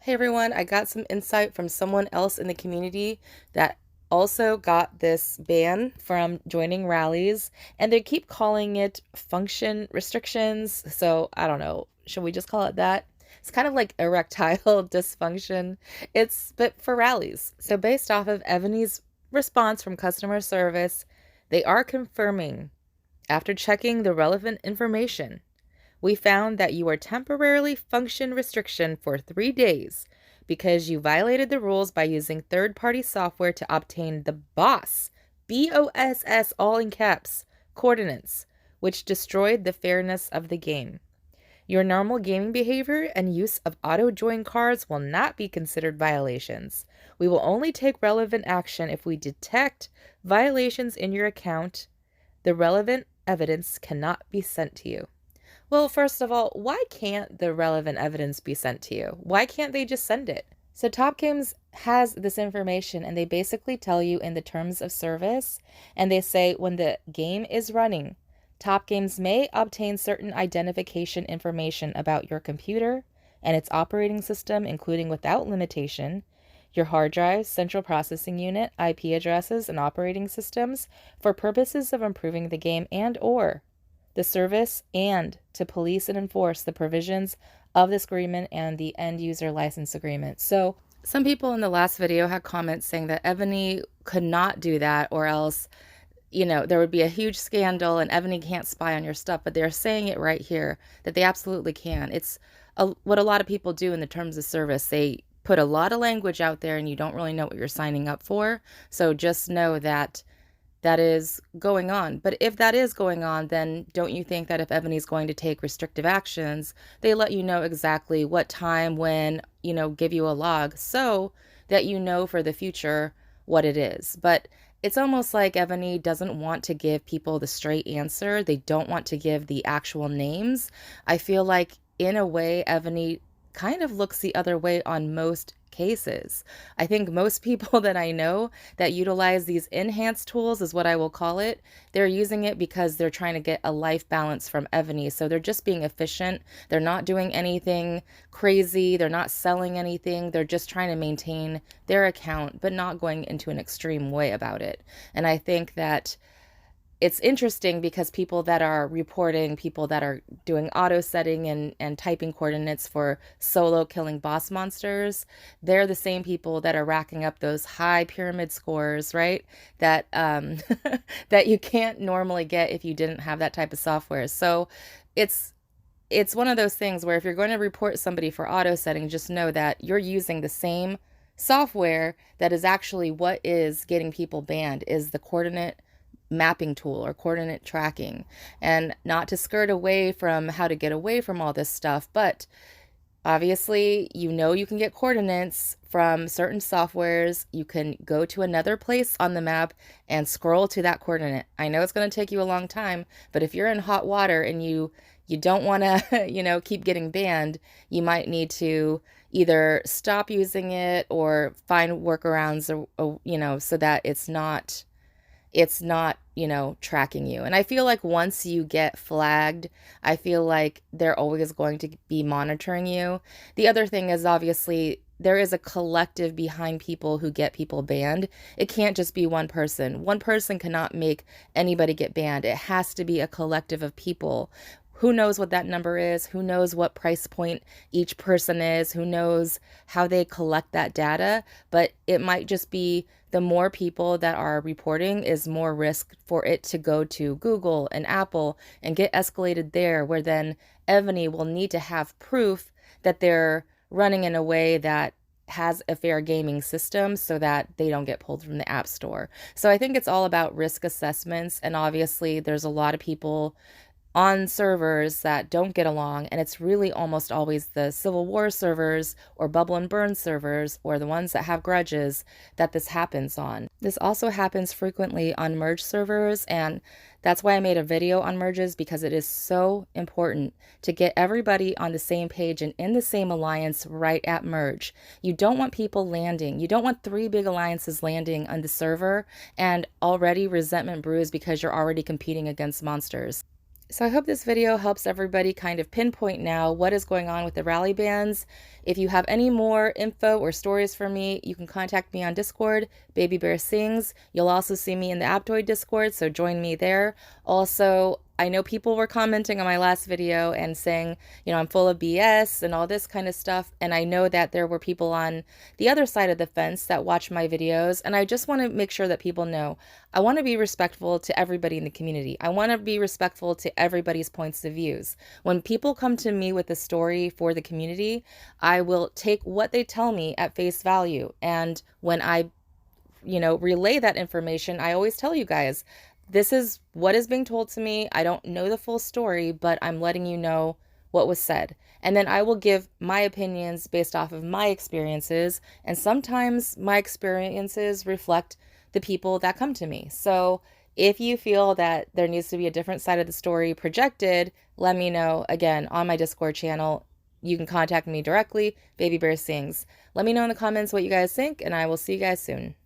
Hey everyone, I got some insight from someone else in the community that also got this ban from joining rallies, and they keep calling it function restrictions. So I don't know, should we just call it that? It's kind of like erectile dysfunction. But for rallies. So based off of Evony's response from customer service, they are confirming after checking the relevant information, we found that you are temporarily function restriction for 3 days because you violated the rules by using third-party software to obtain the BOSS, all in caps, coordinates, which destroyed the fairness of the game. Your normal gaming behavior and use of auto-join cards will not be considered violations. We will only take relevant action if we detect violations in your account. The relevant evidence cannot be sent to you. Well, first of all, why can't the relevant evidence be sent to you? Why can't they just send it? So Top Games has this information and they basically tell you in the terms of service, and they say when the game is running, Top Games may obtain certain identification information about your computer and its operating system, including without limitation, your hard drive, central processing unit, IP addresses, and operating systems for purposes of improving the game and/or the service, and to police and enforce the provisions of this agreement and the end user license agreement. So some people in the last video had comments saying that Evony could not do that, or else, there would be a huge scandal and Evony can't spy on your stuff. But they're saying it right here that they absolutely can. It's what a lot of people do in the terms of service. They put a lot of language out there and you don't really know what you're signing up for. So just know that that is going on. But if that is going on, then don't you think that if Evony's going to take restrictive actions, they let you know exactly what time, when, give you a log so that you know for the future what it is. But it's almost like Evony doesn't want to give people the straight answer. They don't want to give the actual names. I feel like in a way, Evony kind of looks the other way on most cases. I think most people that I know that utilize these enhanced tools, is what I will call it, they're using it because they're trying to get a life balance from Evony. So they're just being efficient. They're not doing anything crazy. They're not selling anything. They're just trying to maintain their account, but not going into an extreme way about it. And I think that it's interesting because people that are reporting, people that are doing auto setting and typing coordinates for solo killing boss monsters, they're the same people that are racking up those high pyramid scores, right? That that you can't normally get if you didn't have that type of software. So it's one of those things where if you're going to report somebody for auto setting, just know that you're using the same software that is actually what is getting people banned, is the coordinate mapping tool or coordinate tracking. And not to skirt away from how to get away from all this stuff, but obviously, you can get coordinates from certain softwares. You can go to another place on the map and scroll to that coordinate. I know it's going to take you a long time, but if you're in hot water and you don't want to, keep getting banned, you might need to either stop using it or find workarounds, or so that it's not tracking you. And I feel like once you get flagged, I feel like they're always going to be monitoring you. The other thing is, obviously, there is a collective behind people who get people banned. It can't just be one person. One person cannot make anybody get banned. It has to be a collective of people. Who knows what that number is? Who knows what price point each person is? Who knows how they collect that data? But it might just be the more people that are reporting is more risk for it to go to Google and Apple and get escalated there, where then Evony will need to have proof that they're running in a way that has a fair gaming system so that they don't get pulled from the App Store. So I think it's all about risk assessments. And obviously, there's a lot of people on servers that don't get along, and it's really almost always the Civil War servers or Bubble and Burn servers or the ones that have grudges that this happens on. This also happens frequently on merge servers, and that's why I made a video on merges, because it is so important to get everybody on the same page and in the same alliance right at merge. You don't want people landing. You don't want 3 big alliances landing on the server and already resentment brews because you're already competing against monsters. So I hope this video helps everybody kind of pinpoint now what is going on with the rally bans. If you have any more info or stories for me, you can contact me on Discord, Baby Bear Sings. You'll also see me in the Aptoid Discord, so join me there. Also, I know people were commenting on my last video and saying, I'm full of BS and all this kind of stuff. And I know that there were people on the other side of the fence that watch my videos. And I just want to make sure that people know I want to be respectful to everybody in the community. I want to be respectful to everybody's points of views. When people come to me with a story for the community, I will take what they tell me at face value. And when I relay that information, I always tell you guys, this is what is being told to me. I don't know the full story, but I'm letting you know what was said. And then I will give my opinions based off of my experiences. And sometimes my experiences reflect the people that come to me. So if you feel that there needs to be a different side of the story projected, let me know again on my Discord channel. You can contact me directly, Baby Bear Sings. Let me know in the comments what you guys think, and I will see you guys soon.